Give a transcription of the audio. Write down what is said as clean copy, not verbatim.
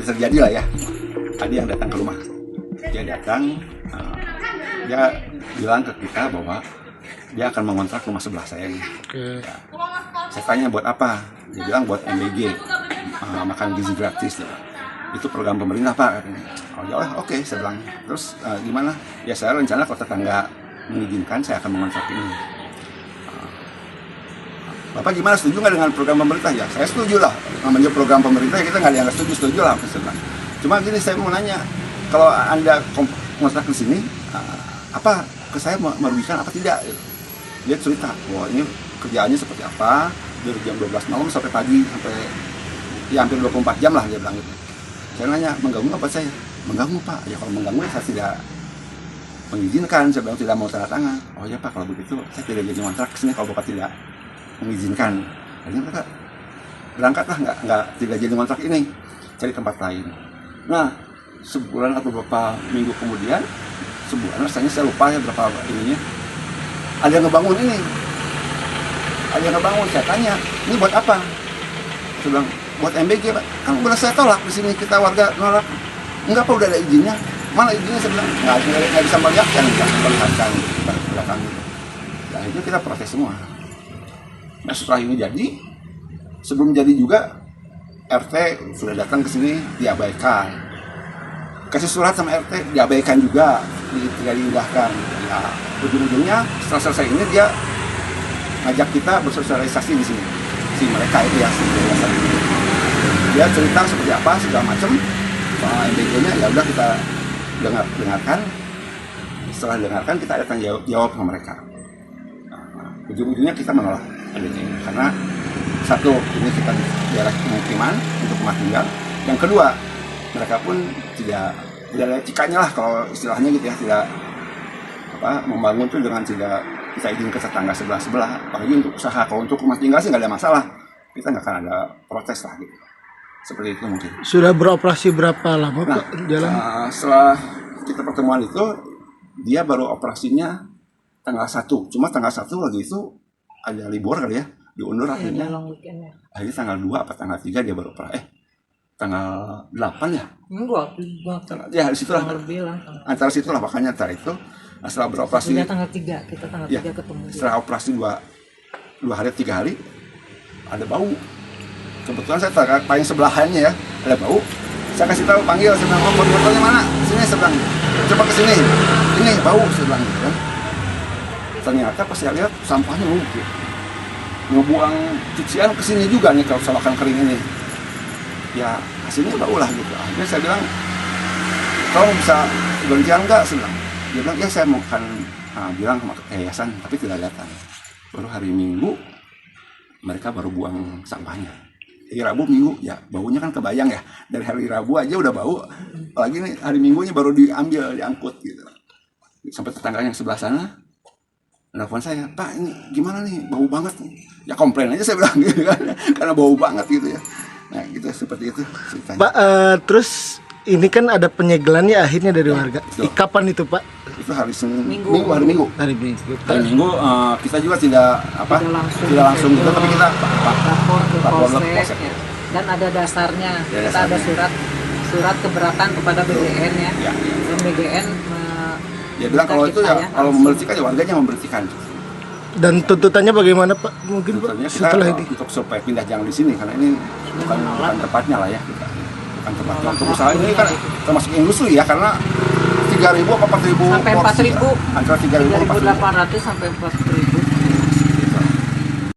terjadi lah ya. Tadi yang datang ke rumah, dia datang, dia bilang ke kita bahwa dia akan mengontrak rumah sebelah saya nih. Ya. Saya tanya buat apa? Dia bilang buat MBG, makan gizi gratis. Ya. Itu program pemerintah Pak. Oh ya, oke, saya bilang. Terus gimana? Ya saya rencana kalau tetangga mengizinkan saya akan mengontrak ini. Bapak gimana, setuju nggak dengan program pemerintah? Ya saya setuju lah. Namanya program pemerintah ya kita nggak ada yang setuju lah. Cuma gini, saya mau nanya, kalau Anda kontrak di sini, apa ke saya merugikan apa tidak? Dia cerita, wah ini kerjaannya seperti apa, dari jam 12 malam sampai pagi, sampai ya hampir 24 jam lah dia bilang gitu. Saya nanya, mengganggu apa saya? Mengganggu Pak, ya kalau mengganggu saya tidak mengizinkan, saya bilang tidak mau tanda tangan. Oh ya Pak, kalau begitu saya tidak jadi kontrak ke sini kalau Bapak tidak mengizinkan. Akhirnya mereka berangkatlah, tidak jadi kontrak ini, cari tempat lain. Nah, sebulan atau beberapa minggu kemudian, sebulan rasanya saya lupa ya berapa ininya, ada yang ngebangun ini, saya tanya, ini buat apa? Saya bilang, buat MBG Pak. Kan udah saya tolak di sini, kita warga nolak. Enggak Pak, udah ada izinnya. Mana izinnya? Saya bilang, nggak bisa melihatkan, belakang. Nah, itu kita protes semua. Nah setelah ini jadi, sebelum jadi juga RT sudah datang ke sini diabaikan, kasih surat sama RT diabaikan juga, tidak diindahkan. Ya ujung-ujungnya setelah selesai ini dia ngajak kita bersosialisasi di sini, si mereka itu ya, si yayasan ini. Dia cerita seperti apa segala macam soal MBG-nya, ya udah kita dengarkan. Setelah dengarkan kita datang jawab sama mereka. Ujung-ujungnya kita menolak MBG ini karena satu, ini kita di daerah pemukiman untuk rumah tinggal. Yang kedua, mereka pun tidak ada etikanya lah kalau istilahnya gitu ya, tidak membangun itu dengan tidak kita izin ke tetangga sebelah. Apalagi untuk usaha, kalau untuk rumah tinggal sih nggak ada masalah, kita nggak akan ada protes lah gitu. Seperti itu mungkin. Sudah beroperasi berapa lama Pak jalan? Setelah kita pertemuan itu, dia baru operasinya tanggal 1. Cuma tanggal 1 lagi itu ada libur kali ya, diundur akhirnya. Akhirnya tanggal 2 apa tanggal 3 dia baru operasi. Tanggal 8 ya? Enggak. Ya di situlah. Antara situlah, makanya antara itu. Nah, setelah beroperasi. Kita tanggal 3 ya, ketemu. Setelah operasi 2 hari 3 hari ada bau. Kebetulan saya paling sebelahannya ya, ada bau. Saya kasih tahu, panggil, saya bilang, botolnya mana? Sini, saya bilang, coba ke sini. Ini bau, saya bilang gitu kan. Ternyata pas saya lihat sampahnya numpuk. Ngebuang cucian ke sini juga nih kalau selokan kering ini. Ya hasilnya bau lah gitu. Akhirnya saya bilang, kalau bisa gantian enggak? Saya bilang. Dia bilang, ya saya mau bilang sama yayasan, tapi tidak datang. Baru hari Minggu mereka baru buang sampahnya. Hari Rabu Minggu ya baunya kan kebayang ya, dari hari Rabu aja udah bau, lagi nih hari Minggunya baru diangkut gitu. Sampai tetangganya yang sebelah sana nelfon saya, Pak ini gimana nih, bau banget nih. Ya komplain aja saya bilang gitu kan, karena bau banget gitu ya. Nah gitu, seperti itu ceritanya. Pak, terus ini kan ada penyegelan ya akhirnya dari warga. Kapan itu Pak? Itu hari Minggu. Hari Minggu. Hari Minggu kita juga tidak langsung gitu, tapi kita lapor ke polsek polsek ya. Dan ada dasarnya. Ya, kita ada surat keberatan kepada BGN ya. Dan BGN dia bilang kalau itu ya, kalau membersihkan ya warganya membersihkan. Dan tuntutannya bagaimana Pak? Mungkin Pak setelah ini untuk supaya pindah jangan di sini, karena ini bukan tempatnya lah ya, bukan tempatnya untuk usaha ini kan termasuk industri ya, karena 3.000 apa 4.000 sampai 4.000 antara 3.000 3.800 sampai 4.000